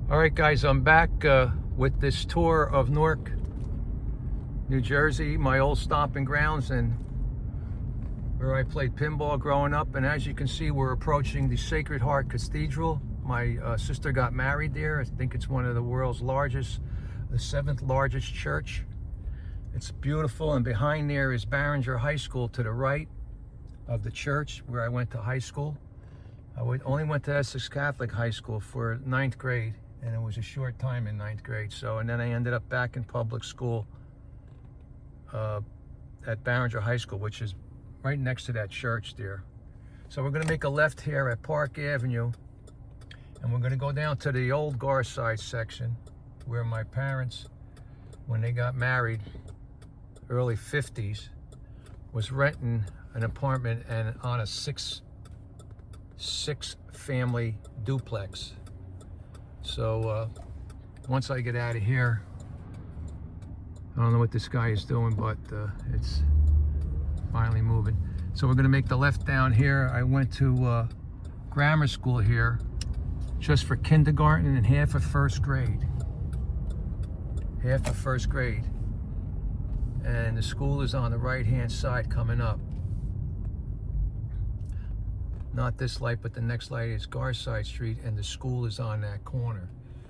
All right, guys, I'm back with this tour of Newark, New Jersey, my old stomping grounds and where I played pinball growing up. And as you can see, we're approaching the Sacred Heart Cathedral. My sister got married there. I think it's one of the world's largest, the 7th largest church. It's beautiful, and behind there is Barringer High School to the right of the church where I went to high school. I only went to Essex Catholic High School for 9th grade. And it was a short time in 9th grade. And then I ended up back in public school at Barringer High School, which is right next to that church there. So we're gonna make a left here at Park Avenue, and we're gonna go down to the old Garside section where my parents, when they got married, early 50s, was renting an apartment and on a six family duplex. So once I get out of here, I don't know what this guy is doing, but it's finally moving. So we're gonna make the left down here. I went to grammar school here just for kindergarten and half of first grade. Half of first grade. And the school is on the right-hand side coming up. Not this light, but the next light is Garside Street, and the school is on that corner.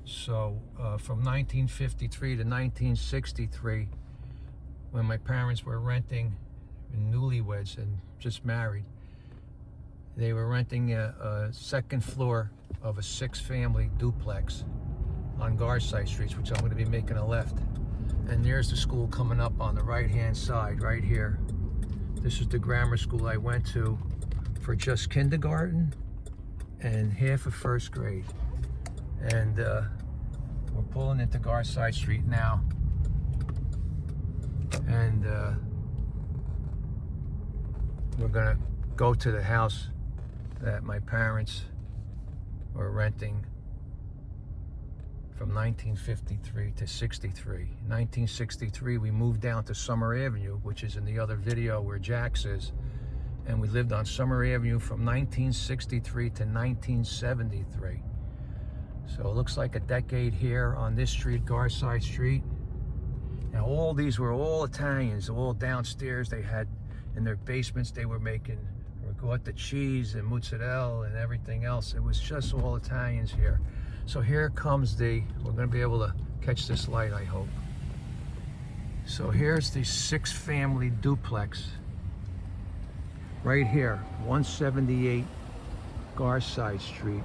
So from 1953 to 1963, when my parents were renting, newlyweds and just married, they were renting a second floor of a 6-family duplex on Garside Street, which I'm going to be making a left. And there's the school coming up on the right-hand side, right here. This is the grammar school I went to for just kindergarten and half of first grade. And we're pulling into Garside Street now. And we're gonna go to the house that my parents were renting from 1953 to 63. In 1963, we moved down to Summer Avenue, which is in the other video where Jax is. And we lived on Summer Avenue from 1963 to 1973. So it looks like a decade here on this street, Garside Street. Now all these were all Italians, all downstairs. They had, in their basements, they were making ricotta cheese and mozzarella and everything else. It was just all Italians here. So here comes we're gonna be able to catch this light, I hope. So here's the 6-family duplex. Right here, 178 Garside Street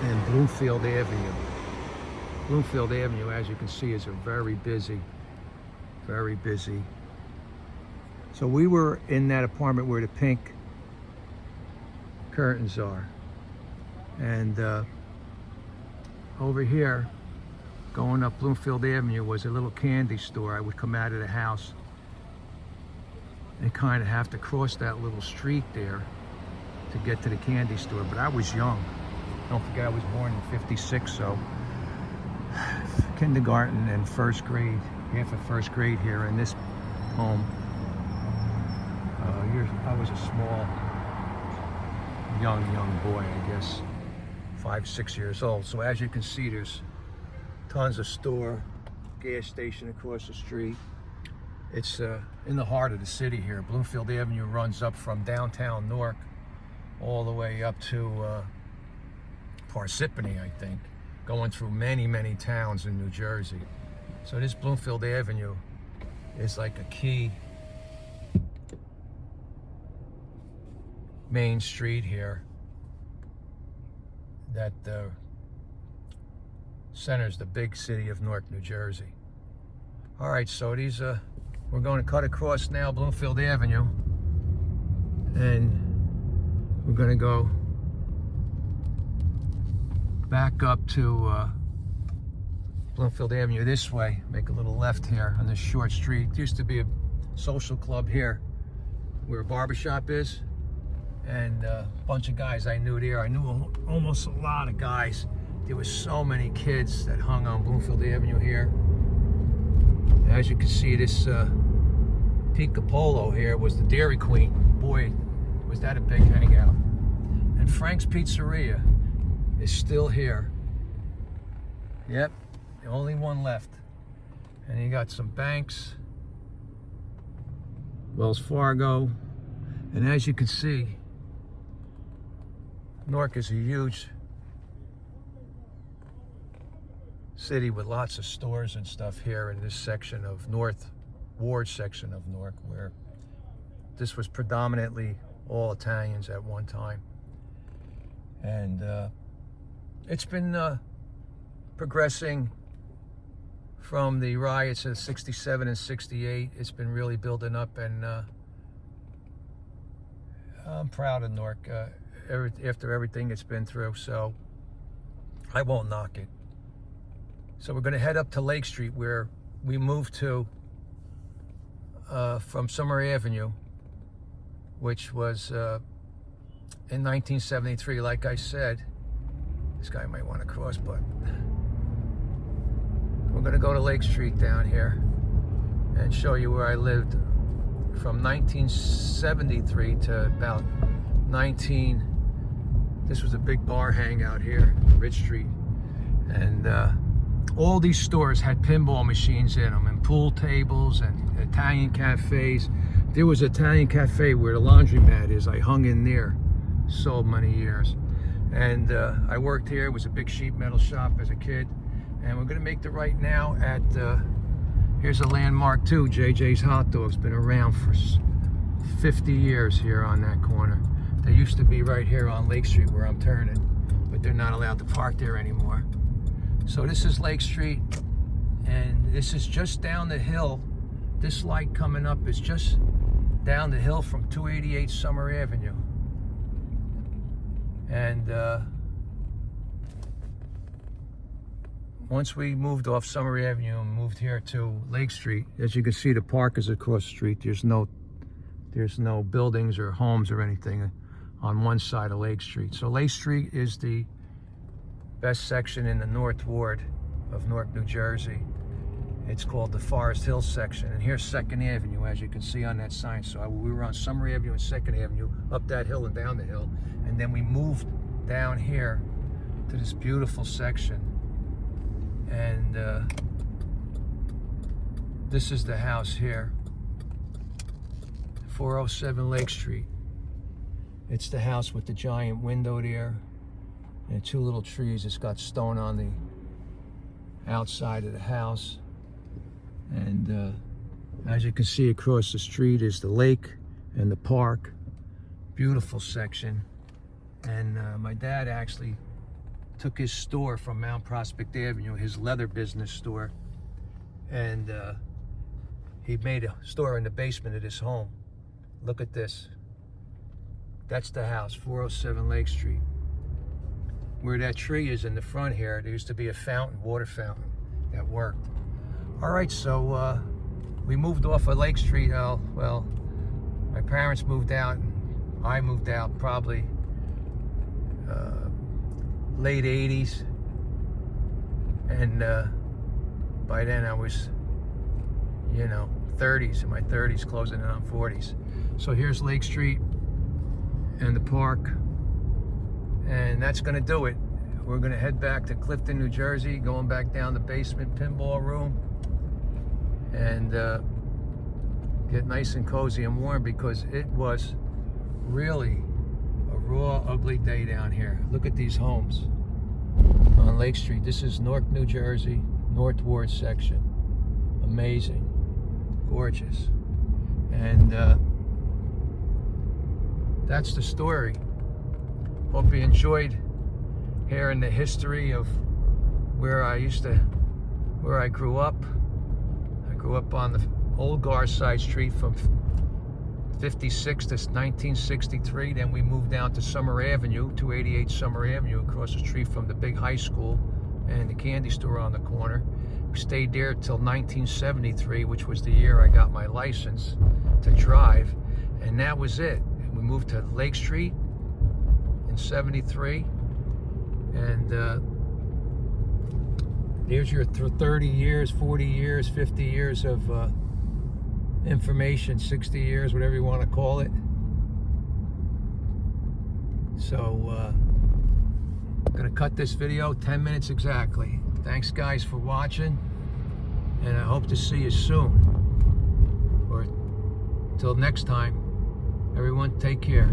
and Bloomfield Avenue. Bloomfield Avenue, as you can see, is very busy, very busy. So we were in that apartment where the pink curtains are. And over here, going up Bloomfield Avenue, was a little candy store. I would come out of the house and kind of have to cross that little street there to get to the candy store. But I was young. Don't forget, I was born in '56, so kindergarten and first grade, half of first grade here in this home. I was a small, young boy, I guess, 5, 6 years old. So as you can see, there's tons of store, gas station across the street. It's in the heart of the city here. Bloomfield Avenue runs up from downtown Newark all the way up to Parsippany, I think, going through many towns in New Jersey. So this Bloomfield Avenue is like a key main street here that centers the big city of Newark, New Jersey. All right, so these we're going to cut across now Bloomfield Avenue, and we're going to go back up to Bloomfield Avenue this way, make a little left here on this short street. There used to be a social club here where a barbershop is, and a bunch of guys I knew there. I knew almost a lot of guys. There were so many kids that hung on Bloomfield Avenue here. As you can see, this Pepsi Cola here was the Dairy Queen. Boy, was that a big hangout. And Frank's Pizzeria is still here. Yep, the only one left. And you got some banks, Wells Fargo, and as you can see, Newark is a huge city with lots of stores and stuff here in this section of North Ward section of Newark, where this was predominantly all Italians at one time. And it's been progressing from the riots of 67 and 68. It's been really building up, and I'm proud of Newark after everything it's been through, so I won't knock it. So we're going to head up to Lake Street, where we moved to from Summer Avenue, which was in 1973. Like I said, this guy might want to cross, but we're going to go to Lake Street down here and show you where I lived from 1973 to about this was a big bar hangout here, Ridge Street. And all these stores had pinball machines in them, and pool tables, and Italian cafes. There was an Italian cafe where the laundromat is. I hung in there so many years. And I worked here. It was a big sheet metal shop as a kid. And we're gonna make the right now at, here's a landmark too, JJ's Hot Dogs. Been around for 50 years here on that corner. They used to be right here on Lake Street where I'm turning, but they're not allowed to park there anymore. So this is Lake Street, and this is just down the hill. This light coming up is just down the hill from 288 Summer Avenue. And once we moved off Summer Avenue and moved here to Lake Street, as you can see, the park is across the street. There's no buildings or homes or anything on one side of Lake Street. So Lake Street is the best section in the North Ward of Newark, New Jersey. It's called the Forest Hills section. And here's 2nd Avenue, as you can see on that sign. So we were on Summer Avenue and 2nd Avenue, up that hill and down the hill. And then we moved down here to this beautiful section. And this is the house here, 407 Lake Street. It's the house with the giant window there and 2 little trees. It's got stone on the outside of the house. And as you can see, across the street is the lake and the park. Beautiful section. And my dad actually took his store from Mount Prospect Avenue, his leather business store, and he made a store in the basement of his home. Look at this. That's the house, 407 Lake Street. Where that tree is in the front here, there used to be a fountain, water fountain, that worked. All right, so we moved off of Lake Street. Well, my parents moved out, and I moved out probably late 80s. And by then I was, 30s, in my 30s, closing in on 40s. So here's Lake Street and the park, and that's gonna do it. We're gonna head back to Clifton, New Jersey, going back down the basement pinball room, and get nice and cozy and warm, because it was really a raw, ugly day down here. Look at these homes on Lake Street. This is Newark, New Jersey, North Ward section. Amazing, gorgeous. And that's the story. Hope you enjoyed hearing the history of where I grew up. I grew up on the old Garside Street from 56 to 1963. Then we moved down to Summer Avenue, 288 Summer Avenue, across the street from the big high school and the candy store on the corner. We stayed there till 1973, which was the year I got my license to drive, and that was it. We moved to Lake Street in 73, and there's your 30 years, 40 years, 50 years of information, 60 years, whatever you want to call it. So I'm going to to cut this video 10 minutes exactly. Thanks guys for watching, and I hope to see you soon. Or till next time, everyone take care.